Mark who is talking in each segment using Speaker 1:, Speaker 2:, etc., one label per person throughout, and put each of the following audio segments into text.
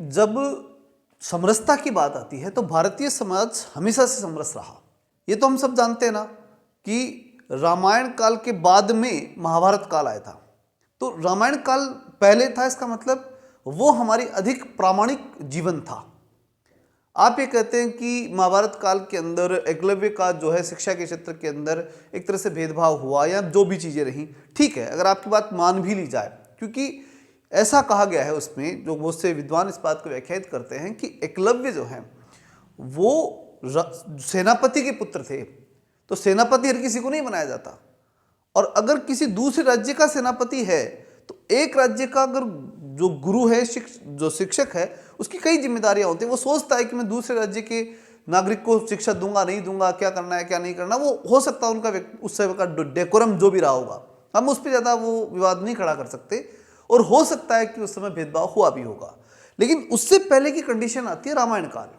Speaker 1: जब समरसता की बात आती है तो भारतीय समाज हमेशा से समरस रहा। ये तो हम सब जानते हैं ना कि रामायण काल के बाद में महाभारत काल आया था। तो रामायण काल पहले था, इसका मतलब वो हमारी अधिक प्रामाणिक जीवन था। आप ये कहते हैं कि महाभारत काल के अंदर एकलव्य का जो है शिक्षा के क्षेत्र के अंदर एक तरह से भेदभाव हुआ या जो भी चीज़ें रहीं, ठीक है, अगर आपकी बात मान भी ली जाए, क्योंकि ऐसा कहा गया है उसमें, जो बहुत से विद्वान इस बात को व्याख्यायित करते हैं कि एकलव्य जो है वो सेनापति के पुत्र थे। तो सेनापति हर किसी को नहीं बनाया जाता, और अगर किसी दूसरे राज्य का सेनापति है तो एक राज्य का अगर जो गुरु है, जो शिक्षक है, उसकी कई जिम्मेदारियां होती हैं। वो सोचता है कि मैं दूसरे राज्य के नागरिक को शिक्षा दूंगा नहीं दूंगा, क्या करना है क्या नहीं करना, वो हो सकता है उनका उस समय का डेकोरम जो भी रहा होगा, हम उस पर ज़्यादा वो विवाद नहीं खड़ा कर सकते, और हो सकता है कि उस समय भेदभाव हुआ भी होगा। लेकिन उससे पहले की कंडीशन आती है रामायण काल,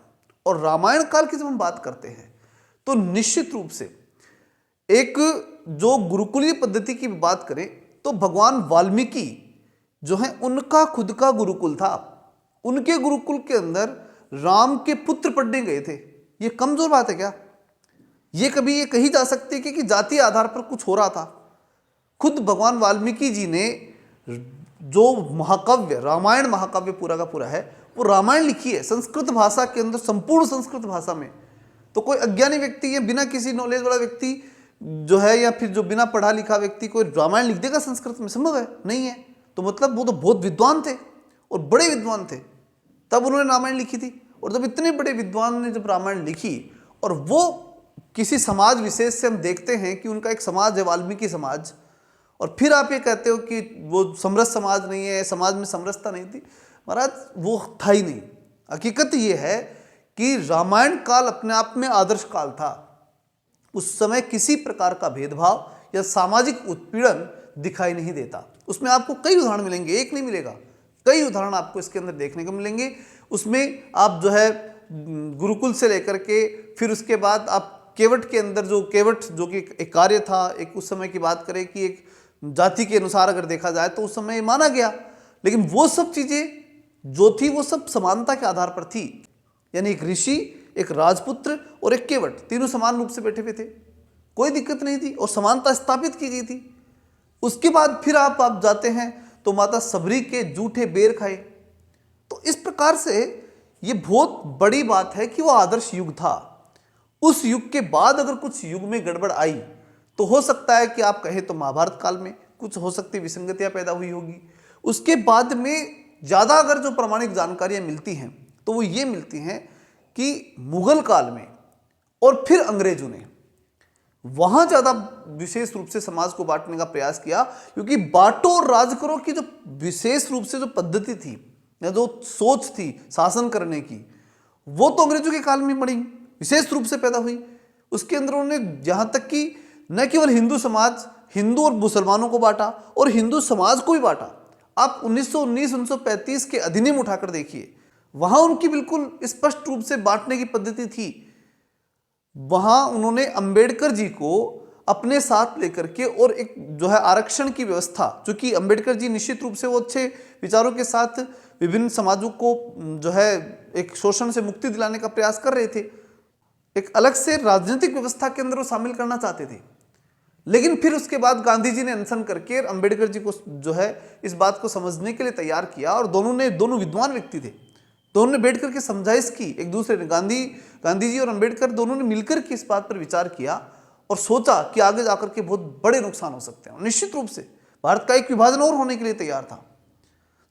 Speaker 1: और रामायण काल की जब हम बात करते हैं तो निश्चित रूप से एक जो गुरुकुलीय पद्धति की बात करें तो भगवान वाल्मीकि जो है उनका खुद का गुरुकुल था। उनके गुरुकुल के अंदर राम के पुत्र पढ़ने गए थे। ये कमजोर बात है क्या? ये कभी ये कही जा सकती है कि जातीय आधार पर कुछ हो रहा था? खुद भगवान वाल्मीकि जी ने जो महाकाव्य, रामायण महाकाव्य पूरा का पूरा है, वो रामायण लिखी है संस्कृत भाषा के अंदर, संपूर्ण संस्कृत भाषा में। तो कोई अज्ञानी व्यक्ति या बिना किसी नॉलेज वाला व्यक्ति जो है, या फिर जो बिना पढ़ा लिखा व्यक्ति कोई रामायण लिख देगा संस्कृत में? संभव है? नहीं है। तो मतलब वो तो बहुत विद्वान थे, और बड़े विद्वान थे, तब उन्होंने रामायण लिखी थी। और जब इतने बड़े विद्वान ने जब रामायण लिखी, और वो किसी समाज विशेष से हम देखते हैं कि उनका एक समाज है वाल्मीकि समाज, और फिर आप ये कहते हो कि वो समरस समाज नहीं है, समाज में समरसता नहीं थी। महाराज वो था ही नहीं। हकीकत ये है कि रामायण काल अपने आप में आदर्श काल था। उस समय किसी प्रकार का भेदभाव या सामाजिक उत्पीड़न दिखाई नहीं देता। उसमें आपको कई उदाहरण मिलेंगे, एक नहीं मिलेगा, कई उदाहरण आपको इसके अंदर देखने को मिलेंगे। उसमें आप जो है गुरुकुल से लेकर के फिर उसके बाद आप केवट के अंदर, जो केवट जो कि एक कार्य था, एक उस समय की बात करें कि एक जाति के अनुसार अगर देखा जाए तो उस समय माना गया, लेकिन वो सब चीजें जो थी वो सब समानता के आधार पर थी। यानी एक ऋषि, एक राजपुत्र और एक केवट, तीनों समान रूप से बैठे हुए थे, कोई दिक्कत नहीं थी, और समानता स्थापित की गई थी। उसके बाद फिर आप जाते हैं तो माता सबरी के जूठे बेर खाए। तो इस प्रकार से ये बहुत बड़ी बात है कि वो आदर्श युग था। उस युग के बाद अगर कुछ युग में गड़बड़ आई तो हो सकता है कि आप कहें तो महाभारत काल में कुछ हो सकती विसंगतियां पैदा हुई होगी। उसके बाद में ज्यादा अगर जो प्रामाणिक जानकारियां मिलती हैं तो वो ये मिलती हैं कि मुगल काल में और फिर अंग्रेजों ने वहां ज्यादा विशेष रूप से समाज को बांटने का प्रयास किया, क्योंकि बांटो और राज करो की जो विशेष रूप से जो पद्धति थी या जो सोच थी शासन करने की, वो तो अंग्रेजों के काल में बड़ी विशेष रूप से पैदा हुई। उसके अंदर उन्होंने यहां तक कि न केवल हिंदू समाज, हिंदू और मुसलमानों को बांटा और हिंदू समाज को भी बांटा। आप 1919-1935 के अधिनियम उठाकर देखिए, वहां उनकी बिल्कुल स्पष्ट रूप से बांटने की पद्धति थी। वहां उन्होंने अंबेडकर जी को अपने साथ लेकर के और एक जो है आरक्षण की व्यवस्था, चूंकि अंबेडकर जी निश्चित रूप से वो अच्छे विचारों के साथ विभिन्न समाजों को जो है एक शोषण से मुक्ति दिलाने का प्रयास कर रहे थे, एक अलग से राजनीतिक व्यवस्था के अंदर वो शामिल करना चाहते थे। लेकिन फिर उसके बाद गांधी जी ने अनशन करके अंबेडकर जी को जो है इस बात को समझने के लिए तैयार किया, और दोनों विद्वान व्यक्ति थे, दोनों ने बैठ करके समझाइश की एक दूसरे ने। गांधी जी और अंबेडकर दोनों ने मिलकर के इस बात पर विचार किया और सोचा कि आगे जाकर के बहुत बड़े नुकसान हो सकते हैं। निश्चित रूप से भारत का एक विभाजन और होने के लिए तैयार था,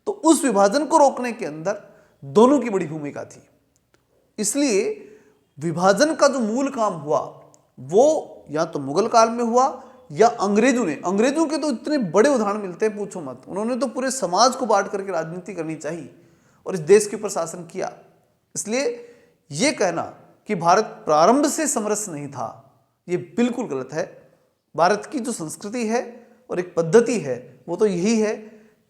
Speaker 1: तो उस विभाजन को रोकने के अंदर दोनों की बड़ी भूमिका थी। इसलिए विभाजन का जो मूल काम हुआ वो या तो मुगल काल में हुआ या अंग्रेजों के तो इतने बड़े उदाहरण मिलते हैं, पूछो मत। उन्होंने तो पूरे समाज को बांट करके राजनीति करनी चाहिए और इस देश के ऊपर शासन किया। इसलिए यह कहना कि भारत प्रारंभ से समरस नहीं था, यह बिल्कुल गलत है। भारत की जो संस्कृति है और एक पद्धति है वो तो यही है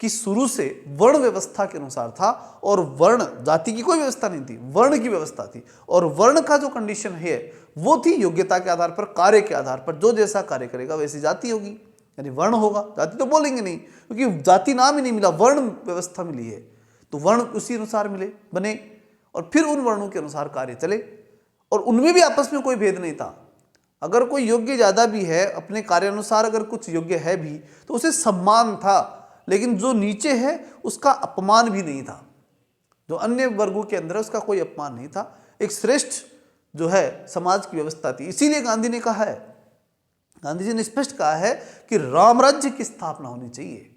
Speaker 1: कि शुरू से वर्ण व्यवस्था के अनुसार था, और वर्ण जाति की कोई व्यवस्था नहीं थी, वर्ण की व्यवस्था थी। और वर्ण का जो कंडीशन है वो थी योग्यता के आधार पर, कार्य के आधार पर, जो जैसा कार्य करेगा वैसी जाति होगी, यानी वर्ण होगा। जाति तो बोलेंगे नहीं, क्योंकि जाति नाम ही नहीं मिला, वर्ण व्यवस्था मिली है। तो वर्ण उसी अनुसार मिले बने और फिर उन वर्णों के अनुसार कार्य चले, और उनमें भी आपस में कोई भेद नहीं था। अगर कोई योग्य ज़्यादा भी है अपने कार्यानुसार, अगर कुछ योग्य है भी तो उसे सम्मान था, लेकिन जो नीचे है उसका अपमान भी नहीं था। जो अन्य वर्गों के अंदर है उसका कोई अपमान नहीं था। एक श्रेष्ठ जो है समाज की व्यवस्था थी। इसीलिए गांधी ने कहा है, गांधी जी ने स्पष्ट कहा है कि राम राज्य की स्थापना होनी चाहिए,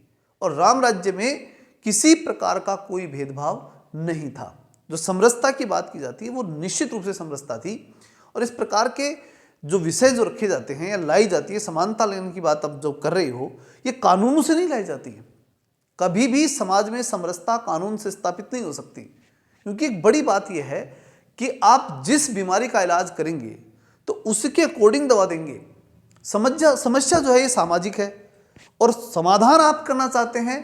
Speaker 1: और राम राज्य में किसी प्रकार का कोई भेदभाव नहीं था। जो समरसता की बात की जाती है वो निश्चित रूप से समरसता थी, और इस प्रकार के जो विषय जो रखे जाते हैं या लाई जाती है, समानता लेने की बात अब जो कर रही हो, ये कानूनों से नहीं लाई जाती है। कभी भी समाज में समरसता कानून से स्थापित नहीं हो सकती, क्योंकि एक बड़ी बात यह है कि आप जिस बीमारी का इलाज करेंगे तो उसके अकॉर्डिंग दवा देंगे। समस्या जो है ये सामाजिक है, और समाधान आप करना चाहते हैं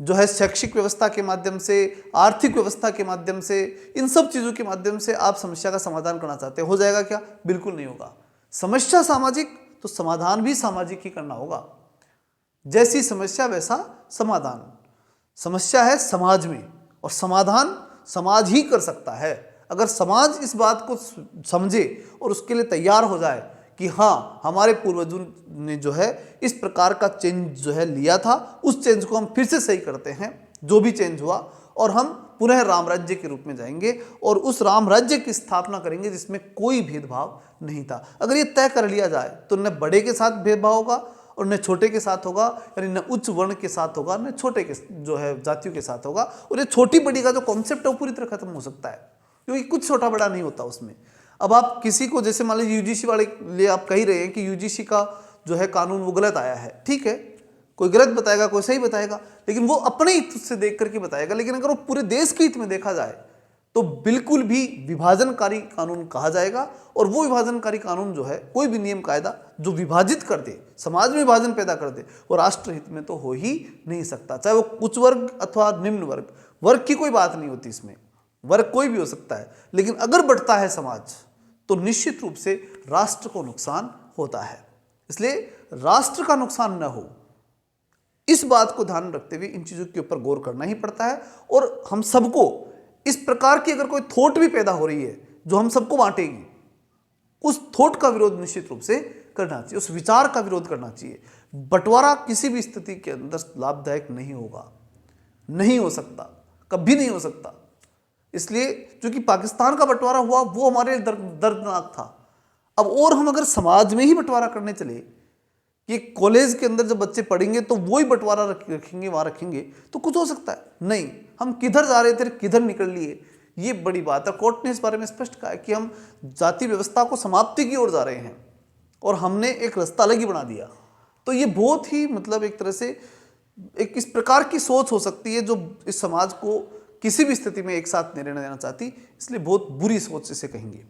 Speaker 1: जो है शैक्षिक व्यवस्था के माध्यम से, आर्थिक व्यवस्था के माध्यम से, इन सब चीज़ों के माध्यम से आप समस्या का समाधान करना चाहते हैं। हो जाएगा क्या? बिल्कुल नहीं होगा। समस्या सामाजिक तो समाधान भी सामाजिक ही करना होगा। जैसी समस्या वैसा समाधान। समस्या है समाज में, और समाधान समाज ही कर सकता है। अगर समाज इस बात को समझे और उसके लिए तैयार हो जाए कि हाँ, हमारे पूर्वजों ने जो है इस प्रकार का चेंज जो है लिया था, उस चेंज को हम फिर से सही करते हैं, जो भी चेंज हुआ, और हम पुनः राम राज्य के रूप में जाएंगे और उस राम राज्य की स्थापना करेंगे जिसमें कोई भेदभाव नहीं था। अगर ये तय कर लिया जाए तो न बड़े के साथ भेदभाव होगा और न छोटे के साथ होगा, यानी न उच्च वर्ण के साथ होगा न छोटे के जो है जातियों के साथ होगा, और ये छोटी बड़ी का जो कॉन्सेप्ट है वो पूरी तरह खत्म हो सकता है, क्योंकि कुछ छोटा बड़ा नहीं होता उसमें। अब आप किसी को, जैसे मान लीजिए यूजीसी वाले लिए आप कह ही रहे हैं कि यूजीसी का जो है कानून वो गलत आया है, ठीक है, कोई गलत बताएगा कोई सही बताएगा, लेकिन वो अपने हित से देख करके बताएगा। लेकिन अगर वो पूरे देश के हित में देखा जाए तो बिल्कुल भी विभाजनकारी कानून कहा जाएगा, और वो विभाजनकारी कानून जो है, कोई भी नियम कायदा जो विभाजित कर दे, समाज में विभाजन पैदा कर दे, वो राष्ट्र हित में तो हो ही नहीं सकता। चाहे वो उच्च वर्ग अथवा निम्न वर्ग, वर्ग की कोई बात नहीं होती इसमें, वर्ग कोई भी हो सकता है, लेकिन अगर बढ़ता है समाज तो निश्चित रूप से राष्ट्र को नुकसान होता है। इसलिए राष्ट्र का नुकसान न हो, इस बात को ध्यान रखते हुए इन चीजों के ऊपर गौर करना ही पड़ता है। और हम सबको इस प्रकार की अगर कोई थॉट भी पैदा हो रही है जो हम सबको बांटेगी, उस थॉट का विरोध निश्चित रूप से करना चाहिए, उस विचार का विरोध करना चाहिए। बंटवारा किसी भी स्थिति के अंदर लाभदायक नहीं होगा, नहीं हो सकता, कभी नहीं हो सकता। इसलिए क्योंकि पाकिस्तान का बंटवारा हुआ वो हमारे लिए दर्दनाक था। अब और हम अगर समाज में ही बंटवारा करने चले कि कॉलेज के अंदर जब बच्चे पढ़ेंगे तो वही बंटवारा रखेंगे, वहां रखेंगे, तो कुछ हो सकता है? नहीं। हम किधर जा रहे थे, किधर निकल लिए, ये बड़ी बात है। कोर्ट ने इस बारे में स्पष्ट कहा है कि हम जाति व्यवस्था को समाप्ति की ओर जा रहे हैं और हमने एक रास्ता अलग ही बना दिया। तो ये बहुत ही मतलब एक तरह से एक इस प्रकार की सोच हो सकती है जो इस समाज को किसी भी स्थिति में एक साथ नहीं रहना देना चाहती, इसलिए बहुत बुरी सोच इसे कहेंगे।